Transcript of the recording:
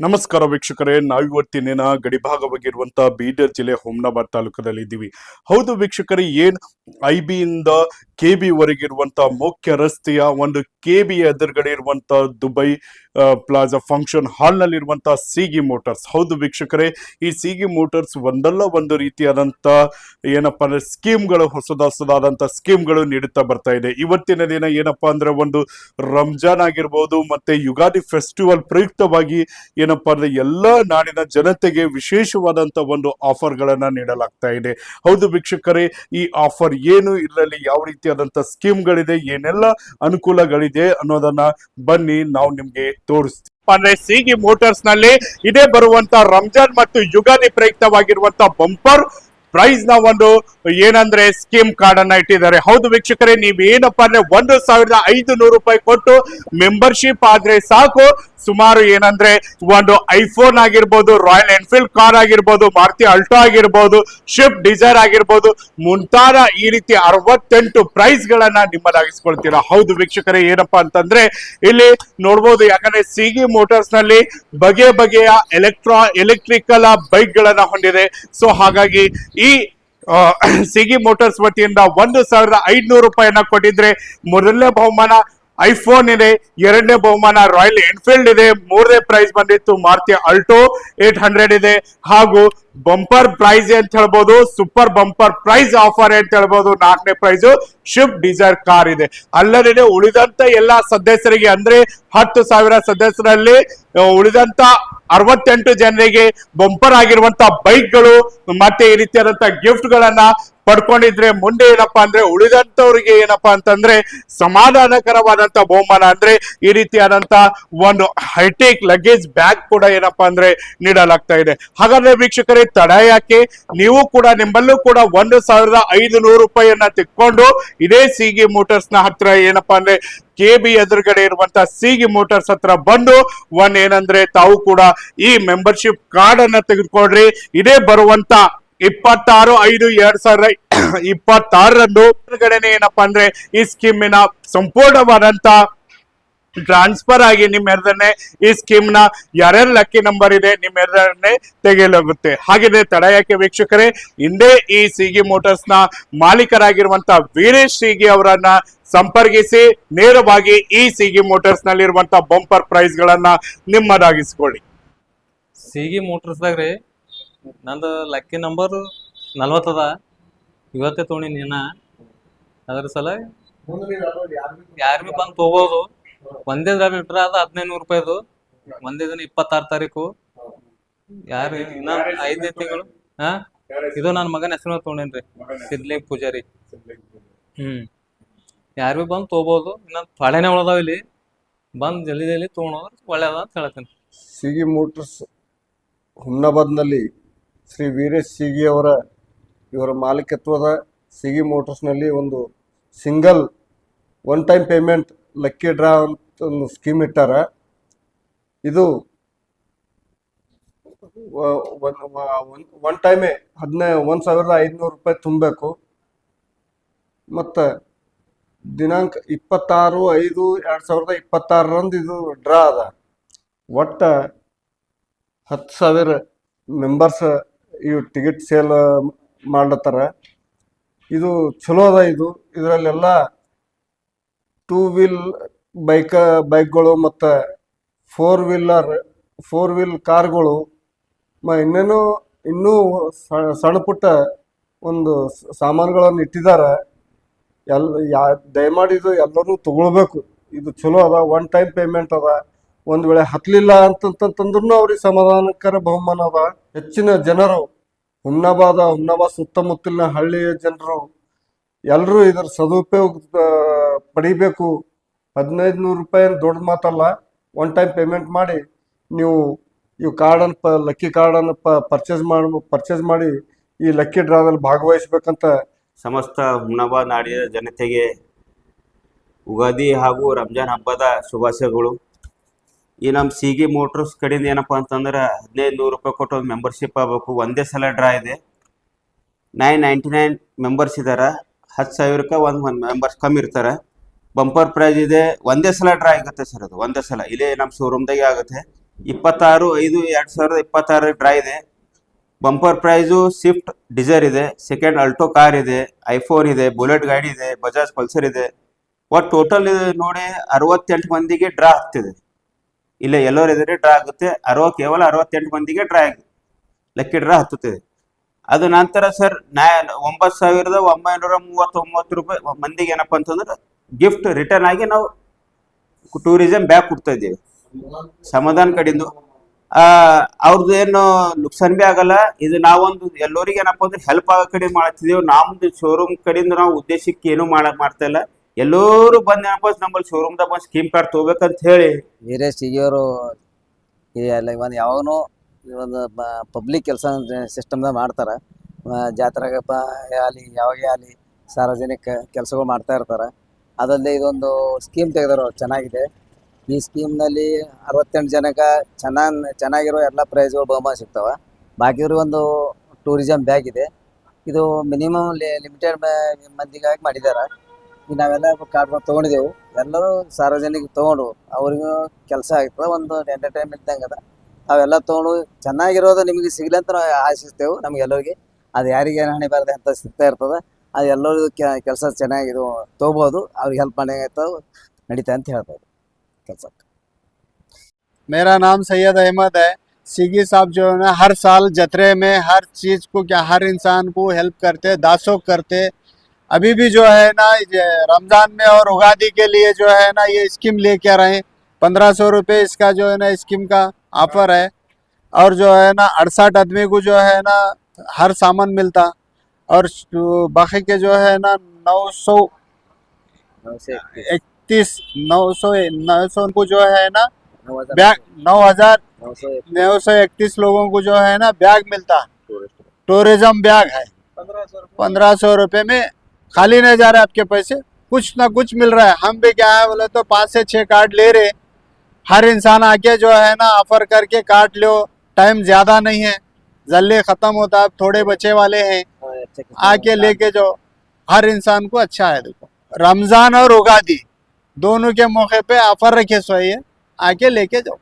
ನಮಸ್ಕಾರ ವೀಕ್ಷಕರೇ, ನಾವಿವತ್ತಿನ ಗಡಿಭಾಗವಾಗಿರುವಂತಹ ಬೀದರ್ ಜಿಲ್ಲೆ ಹುಮ್ನಾಬಾದ್ ತಾಲೂಕದಲ್ಲಿ ಇದ್ದೀವಿ. ಹೌದು ವೀಕ್ಷಕರೇ, IB ಇಂದ KB ವರೆಗಿರುವಂತಹ ಮುಖ್ಯ ರಸ್ತೆಯ ಒಂದು KB ಎದುರುಗಡೆ ಇರುವಂತಹ ದುಬೈ ಪ್ಲಾಜಾ ಫಂಕ್ಷನ್ ಹಾಲ್ ನಲ್ಲಿ ಇರುವಂತಹ ಸಿಗಿ ಮೋಟಾರ್ಸ್. ಹೌದು ವೀಕ್ಷಕರೇ, ಈ ಸಿಗಿ ಮೋಟಾರ್ಸ್ ಒಂದಲ್ಲ ಒಂದು ರೀತಿಯಾದಂತ ಏನಪ್ಪಾ ಅಂದ್ರೆ ಸ್ಕೀಮ್ಗಳು, ಹೊಸದಾದಂತಹ ಸ್ಕೀಮ್ಗಳು ನೀಡುತ್ತಾ ಬರ್ತಾ ಇದೆ. ಇವತ್ತಿನ ದಿನ ಏನಪ್ಪಾ ಅಂದ್ರೆ ಒಂದು ರಂಜಾನ್ ಆಗಿರ್ಬೋದು, ಮತ್ತೆ ಯುಗಾದಿ ಫೆಸ್ಟಿವಲ್ ಪ್ರಯುಕ್ತವಾಗಿ ಏನಪ್ಪಾ ಅಂದ್ರೆ ಎಲ್ಲ ನಾಡಿನ ಜನತೆಗೆ ವಿಶೇಷವಾದಂತ ಒಂದು ಆಫರ್ ಗಳನ್ನ ನೀಡಲಾಗ್ತಾ ಇದೆ. ಹೌದು ವೀಕ್ಷಕರೇ, ಈ ಆಫರ್ ಏನು, ಇದರಲ್ಲಿ ಯಾವ ರೀತಿಯಾದಂತ ಸ್ಕೀಮ್ಗಳಿದೆ, ಏನೆಲ್ಲ ಅನುಕೂಲಗಳಿದೆ ಅನ್ನೋದನ್ನ ಬನ್ನಿ ನಾವು ನಿಮ್ಗೆ ತೋರಿಸ್ತೀವಿ. ಅಂದ್ರೆ ಸಿಗಿ ಮೋಟಾರ್ಸ್ ನಲ್ಲಿ ಇದೇ ಬರುವಂತ ರಂಜಾನ್ ಮತ್ತು ಯುಗಾದಿ ಪ್ರಯುಕ್ತವಾಗಿರುವಂತ ಬಂಪರ್ ಪ್ರೈಸ್ ನ ಒಂದು ಏನಂದ್ರೆ ಸ್ಕೀಮ್ ಕಾರ್ಡ್ ಅನ್ನ ಇಟ್ಟಿದ್ದಾರೆ. ಹೌದು ವೀಕ್ಷಕರೇ, ನೀವ್ ಏನಪ್ಪಾ ಅಂದ್ರೆ 1,500 ರೂಪಾಯಿ ಕೊಟ್ಟು ಮೆಂಬರ್ಶಿಪ್ ಆದ್ರೆ ಸಾಕು, ಸುಮಾರು ಏನಂದ್ರೆ ಒಂದು ಐಫೋನ್ ಆಗಿರ್ಬೋದು, ರಾಯಲ್ ಎನ್ಫೀಲ್ಡ್ ಕಾರ್ ಆಗಿರ್ಬೋದು, ಮಾರುತಿ ಅಲ್ಟೋ ಆಗಿರ್ಬೋದು, ಶಿಫ್ಟ್ ಡಿಸೈರ್ ಆಗಿರ್ಬೋದು, ಮುಂತಾದ ಈ ರೀತಿ 68 ಪ್ರೈಸ್ ಗಳನ್ನ ನಿಮ್ಮದಾಗಿಸ್ಕೊಳ್ತೀರಾ. ಹೌದು ವೀಕ್ಷಕರೇ, ಏನಪ್ಪಾ ಅಂತಂದ್ರೆ ಇಲ್ಲಿ ನೋಡ್ಬೋದು, ಯಾಕಂದ್ರೆ ಸಿಗಿ ಮೋಟಾರ್ಸ್ ನಲ್ಲಿ ಬಗೆಯ ಎಲೆಕ್ಟ್ರಿಕಲ್ ಬೈಕ್ ಗಳನ್ನ ಹೊಂದಿದೆ. ಸೊ ಹಾಗಾಗಿ ಈ ಸಿಗಿ ಮೋಟಾರ್ಸ್ ವತಿಯಿಂದ 1,500 ರೂಪಾಯಿಯನ್ನ ಕೊಟ್ಟಿದ್ರೆ ಮೊದಲನೇ ಬಹುಮಾನ ಐಫೋನ್ ಇದೆ, ಎರಡನೇ ಬಹುಮಾನ ರಾಯಲ್ ಎನ್ಫೀಲ್ಡ್ ಇದೆ, ಮೂರನೇ ಪ್ರೈಸ್ ಬಂದಿತ್ತು ಮಾರುತಿ ಅಲ್ಟೋ 800 ಇದೆ, ಹಾಗೂ ಬಂಪರ್ ಪ್ರೈಸ್ ಅಂತ ಹೇಳ್ಬೋದು, ಸೂಪರ್ ಬಂಪರ್ ಪ್ರೈಸ್ ಆಫರ್ ಅಂತ ಹೇಳ್ಬೋದು, ನಾಲ್ಕನೇ ಪ್ರೈಸ್ ಶಿಫ್ಟ್ ಡಿಸೈರ್ ಕಾರ್ ಇದೆ. ಅಲ್ಲದೆ ಉಳಿದಂತ ಎಲ್ಲಾ ಸದಸ್ಯರಿಗೆ ಅಂದ್ರೆ 10,000 ಸದಸ್ಯರಲ್ಲಿ ಉಳಿದಂತ 68 ಜನರಿಗೆ ಬಂಪರ್ ಆಗಿರುವಂತ ಬೈಕ್ಗಳು ಮತ್ತೆ ಈ ರೀತಿಯಾದಂತ ಗಿಫ್ಟ್ ಗಳನ್ನ ಪಡ್ಕೊಂಡಿದ್ರೆ ಮುಂದೆ ಏನಪ್ಪಾ ಅಂದ್ರೆ ಉಳಿದಂತವ್ರಿಗೆ ಏನಪ್ಪಾ ಅಂತಂದ್ರೆ ಸಮಾಧಾನಕರವಾದಂತ ಬಹುಮಾನ ಅಂದ್ರೆ ಈ ರೀತಿಯಾದಂತ ಒಂದು ಹೈಟೆಕ್ ಲಗೇಜ್ ಬ್ಯಾಗ್ ಕೂಡ ಏನಪ್ಪಾ ಅಂದ್ರೆ ನೀಡಲಾಗ್ತಾ ಇದೆ. ಹಾಗಾದ್ರೆ ವೀಕ್ಷಕರೇ, ತಡ ಯಾಕೆ, ನೀವು ಕೂಡ ನಿಮ್ಮಲ್ಲೂ ಕೂಡ 1,500 ರೂಪಾಯಿಯನ್ನ ತೆಕ್ಕೊಂಡು ಇದೇ ಸಿಗಿ ಮೋಟಾರ್ಸ್ ನ ಹತ್ರ ಏನಪ್ಪಾ ಅಂದ್ರೆ KB ಎದುರುಗಡೆ ಇರುವಂತ ಸಿಗಿ ಮೋಟಾರ್ಸ್ ಹತ್ರ ಬಂದು ಏನಂದ್ರೆ ತಾವು ಕೂಡ ಈ ಮೆಂಬರ್ಶಿಪ್ ಕಾರ್ಡ್ ಅನ್ನ ತೆಗೆದುಕೊಡ್ರಿ. ಇದೇ ಬರುವಂತ 26/5/2026 ಎದುರುಗಡೆನೆ ಏನಪ್ಪಾ ಅಂದ್ರೆ ಈ ಸ್ಕೀಮಿನ ಸಂಪೂರ್ಣವಾದಂತ ಟ್ರಾನ್ಸ್ಫರ್ ಆಗಿ ನಿಮ್ಮ ಹೆಸರನ್ನೇ ಈ ಸ್ಕೀಮ್ ನ ಯಾರ್ಯಾರ ಲಕ್ಕಿ ನಂಬರ್ ಇದೆ ನಿಮ್ಮ ಹೆಸರನ್ನೇ ತೆಗೆಯಲಾಗುತ್ತೆ. ಹಾಗೆ ತಡ ಯಾಕೆ ವೀಕ್ಷಕರೇ, ಹಿಂದೆ ಈ ಸಿಗಿ ಮೋಟಾರ್ಸ್ ನ ಮಾಲೀಕರಾಗಿರುವಂತ ವೀರೇಶ್ ಸಿಗಿ ಅವರನ್ನ ಸಂಪರ್ಕಿಸಿ ನೇರವಾಗಿ ಈ ಸಿಗಿ ಮೋಟಾರ್ಸ್ ನಲ್ಲಿರುವಂತ ಬಂಪರ್ ಪ್ರೈಸ್ ಗಳನ್ನ ನಿಮ್ಮದಾಗಿಸ್ಕೊಳ್ಳಿ. ಸಿಗಿ ಮೋಟರ್ಸ್ದಾಗ್ರಿ ನಂದು ಲಕ್ಕಿ ನಂಬರ್ 40 ಅದ. ಇವತ್ತೇ ತೊಗೊಂಡಿ ನೀನ, ಅದ್ರ ಸಲ ಯಾರು ಬಿ ಬಂದು ತಗೋಬಹುದು. ಒಂದೇ ಬಿಟ್ರ ಅದ 1,500 ರೂಪಾಯಿದು. ಒಂದೇ ದಿನ 26 ತಾರೀಕು, ಯಾರು ಇನ್ನ 5ನೇ ತಿಂಗಳು. ಇದು ನನ್ನ ಮಗನ ಹೆಸರು ತೊಗೊಂಡೇನ್ರಿ, ಸಿದ್ಲಿಂಗ್ ಪೂಜಾರಿ. ಯಾರು ಬಿ ಬಂದು ತಗೋಬಹುದು. ಇನ್ನ ಪಾಳೆನೆ ಉಳದಾವ, ಇಲ್ಲಿ ಬಂದ್ ಜಲ್ದಿ ತೊಗೊಂಡ್ರೆ ಒಳ್ಳೇದ ಅಂತ ಹೇಳ್ತೇನೆ. ಸಿಗಿ ಮೋಟರ್ಸ್ ಹುಮ್ನಾಬಾದ್ನಲ್ಲಿ ಶ್ರೀ ವೀರೇಶ್ ಸಿಗಿ ಇವರ ಮಾಲೀಕತ್ವದ ಸಿಗಿ ಮೋಟರ್ಸ್ನಲ್ಲಿ ಒಂದು single one time payment lucky draw ಅಂತ ಒಂದು ಸ್ಕೀಮ್ ಇಟ್ಟಾರ. ಇದು ಒನ್ ಟೈಮೇ 1,500 ರೂಪಾಯಿ ತುಂಬಬೇಕು. ಮತ್ತು ದಿನಾಂಕ 26/5/2026 ಇದು ಡ್ರಾ ಅದ. ಒಟ್ಟು 10,000 ಮೆಂಬರ್ಸ್ ಇವು ಟಿಕೆಟ್ ಸೇಲ್ ಮಾಡ್ಲತ್ತಾರ. ಇದು ಚಲೋ ಅದ. ಇದರಲ್ಲೆಲ್ಲ 2 ವೀಲ್ ಬೈಕ್ಗಳು ಮತ್ತು 4 ವೀಲ್ ಕಾರ್ಗಳು ಇನ್ನೂ ಸಣ್ಣ ಪುಟ್ಟ ಒಂದು ಸಾಮಾನುಗಳನ್ನು ಇಟ್ಟಿದ್ದಾರೆ. ದಯಮಾಡಿ ಇದು ಎಲ್ಲರೂ ತಗೊಳ್ಬೇಕು. ಇದು ಚಲೋ ಅದ, ಒನ್ ಟೈಮ್ ಪೇಮೆಂಟ್ ಅದ. ಒಂದು ವೇಳೆ ಹತ್ತಲಿಲ್ಲ ಅಂತಂತಂದ್ರೂ ಅವ್ರಿಗೆ ಸಮಾಧಾನಕರ ಬಹುಮಾನ ಅದ. ಹೆಚ್ಚಿನ ಜನರು ಹುಮ್ನಾಬಾದ್ ಸುತ್ತಮುತ್ತಲಿನ ಹಳ್ಳಿಯ ಜನರು ಎಲ್ಲರೂ ಇದರ ಸದುಪಯೋಗ ಪಡಿಬೇಕು. 1,500 ರೂಪಾಯಿ ದೊಡ್ಡ ಮಾತಲ್ಲ. ಒನ್ ಟೈಮ್ ಪೇಮೆಂಟ್ ಮಾಡಿ ನೀವು ಲಕ್ಕಿ ಕಾರ್ಡನ್ನು ಪರ್ಚೇಸ್ ಮಾಡಿ ಈ ಲಕ್ಕಿ ಡ್ರಾದಲ್ಲಿ ಭಾಗವಹಿಸ್ಬೇಕಂತ ಸಮಸ್ತ ಹುಮ್ನಾಬಾದ್ ನಾಡಿನ ಜನತೆಗೆ ಉಗಾದಿ ಹಾಗೂ ರಂಜಾನ್ ಹಬ್ಬದ ಶುಭಾಶಯಗಳು. ಈ ನಮ್ಮ ಸಿಗಿ ಮೋಟರ್ಸ್ ಕಡೆಯಿಂದ ಏನಪ್ಪ ಅಂತಂದ್ರೆ 1,500 ರೂಪಾಯಿ ಕೊಟ್ಟು ಒಂದು ಮೆಂಬರ್ಶಿಪ್ ಆಗಬೇಕು. ಒಂದೇ ಸಲ ಡ್ರಾ ಇದೆ. 999 ಮೆಂಬರ್ಸ್ ಇದ್ದಾರೆ. 10,000ಕ್ಕೆ ಒಂದು ಮೆಂಬರ್ಸ್ ಕಮ್ಮಿ ಇರ್ತಾರೆ. ಬಂಪರ್ ಪ್ರೈಸ್ ಇದೆ. ಒಂದೇ ಸಲ ಡ್ರಾ ಆಗುತ್ತೆ ಸರ್. ಅದು ಒಂದೇ ಸಲ ಇಲ್ಲೇ ನಮ್ಮ ಶೋರೂಮ್ದಾಗೆ ಆಗುತ್ತೆ. 26/5/2026 ಡ್ರಾ ಇದೆ. ಬಂಪರ್ ಪ್ರೈಸು ಸ್ವಿಫ್ಟ್ ಡಿಸೈರ್ ಇದೆ, ಸೆಕೆಂಡ್ ಅಲ್ಟೋ ಕಾರ್ ಇದೆ, ಐಫೋನ್ ಇದೆ, ಬುಲೆಟ್ ಗಾಡಿ ಇದೆ, ಬಜಾಜ್ ಪಲ್ಸರ್ ಇದೆ. ಒಟ್ಟು ಟೋಟಲ್ ನೋಡಿ 68 ಮಂದಿಗೆ ಡ್ರಾ ಆಗ್ತಿದೆ. ಇಲ್ಲ ಎಲ್ಲರೂ ಇದ್ರೆ ಡ್ರಾ ಆಗುತ್ತೆ. ಕೇವಲ 68 ಮಂದಿಗೆ ಡ್ರಾ ಆಗಿದೆ, ಲಕ್ಕಿ ಡ್ರಾ ಹತ್ತುತ್ತಿದೆ. ಅದು ನಂತರ ಸರ್ 9,939 ರೂಪಾಯಿ ಮಂದಿಗೆ ಏನಪ್ಪ ಅಂತಂದ್ರೆ ಗಿಫ್ಟ್ ರಿಟರ್ನ್ ಆಗಿ ನಾವು ಟೂರಿಸಂ ಬ್ಯಾಗ್ ಕೊಡ್ತಾ ಇದ್ದೀವಿ ಸಮಾಧಾನ ಕಡೆಯಿಂದ. ಅವ್ರದ್ದು ಏನು ನುಕ್ಸಾನ್ ಬಿ ಆಗಲ್ಲ. ಇದು ನಾವೊಂದು ಎಲ್ಲರಿಗೆ ಏನಪ್ಪ ಅಂದ್ರೆ ಹೆಲ್ಪ್ ಆಗೋ ಕಡೆ ಮಾಡ್ತಿದ್ದೀವಿ. ನಮ್ದು ಶೋರೂಮ್ ಕಡೆಯಿಂದ ನಾವು ಉದ್ದೇಶಕ್ಕೆ ಏನು ಮಾಡ್ತಾ ಇಲ್ಲ. ಎಲ್ಲರೂ ಬಂದು ಏನಪ್ಪ ನಮ್ಮಲ್ಲಿ ಶೋರೂಮ್ದಾಗ ಬಂದು ಸ್ಕೀಮ್ ಕಾರ್ಡ್ ತಗೋಬೇಕಂತ ಹೇಳಿ ವೀರೇಶ್ ಸಿಗಿಯವರು ಒಂದು ಯಾವಾಗೂ ಒಂದು ಪಬ್ಲಿಕ್ ಕೆಲಸ ಸಿಸ್ಟಮ್ದಾಗ ಮಾಡ್ತಾರೆ. ಜಾತ್ರೆಗೆ ಆಗಲಿ ಯಾವಾಗೇ ಆಗಲಿ ಸಾರ್ವಜನಿಕ ಕೆಲಸಗಳು ಮಾಡ್ತಾ ಇರ್ತಾರೆ. ಅದಲ್ಲದೆ ಇದೊಂದು ಸ್ಕೀಮ್ ತೆಗೆದರು, ಚೆನ್ನಾಗಿದೆ. ಈ ಸ್ಕೀಮ್ನಲ್ಲಿ 68 ಜನಕ್ಕೆ ಚೆನ್ನಾಗಿರೋ ಎಲ್ಲ ಪ್ರೈಸ್ಗಳು ಬಹುಮಾನ ಸಿಗ್ತವೆ. ಬಾಕಿಯವ್ರಿಗೆ ಒಂದು ಟೂರಿಸಂ ಬ್ಯಾಗ್ ಇದೆ. ಇದು ಮಿನಿಮಮ್ ಲಿಮಿಟೆಡ್ ಮಂದಿಗಾಗಿ ಮಾಡಿದ್ದಾರೆ. ಈಗ ನಾವೆಲ್ಲ ಕಾರ್ಡ್ ತೊಗೊಂಡಿದ್ದೆವು. ಎಲ್ಲರೂ ಸಾರ್ವಜನಿಕ ತೊಗೊಂಡು ಅವ್ರಿಗೂ ಕೆಲಸ ಆಗ್ತದೆ, ಒಂದು ಎಂಟರ್ಟೈನ್ಮೆಂಟ್ ಇದ್ದಂಗೆ ಅದ. ಅವೆಲ್ಲ ತೊಗೊಂಡು ಚೆನ್ನಾಗಿರೋದು ನಿಮಗೆ ಸಿಗಲಿ ಅಂತ ನಾವು ಆಶಿಸ್ತೇವೆ. ನಮಗೆಲ್ಲರಿಗೆ ಅದು ಯಾರಿಗೆ ಹಣೆ ಬಾರದೆ ಅಂತ ಸಿಗ್ತಾ ಇರ್ತದೆ. ಅದು ಎಲ್ಲರಿಗೂ ಕೆಲಸ ಚೆನ್ನಾಗಿ ತೊಗೋಬೋದು. ಅವ್ರಿಗೆ ಹೆಲ್ಪ್ ಮಾಡಿ ನಡೀತಾ ಅಂತ ಹೇಳ್ಬೋದು ಕೆಲಸ. मेरा नाम सैयद अहमद है। सीगी साहब जो है ना हर साल जत्रे में हर चीज़ को क्या हर इंसान को हेल्प करते, दासों करते। अभी भी जो है ना रमज़ान में और उगादी के लिए जो है ना ये स्कीम लेके रहे। 1500 रुपये इसका जो है ना स्कीम का ऑफर है। और जो है ना 68 आदमी को जो है ना हर सामान मिलता। और बाकी के जो है ना 931 को जो है ना बैग 9,931 लोगों को जो है ना बैग मिलता। टूरिज्म बैग है 1500 रुपये में। खाली नहीं जा रहे आपके पैसे, कुछ ना कुछ मिल रहा है। हम भी क्या है बोले तो 5 से 6 कार्ड ले रहे। हर इंसान आके जो है ना ऑफर करके काट लो। टाइम ज़्यादा नहीं है, जल्दी ख़त्म होता है। थोड़े बचे वाले हैं, आके लेके जाओ। हर इंसान को अच्छा है। देखो रमज़ान और उगादी दोनों के मौके पे ऑफर रखे सो है, आके लेके जाओ।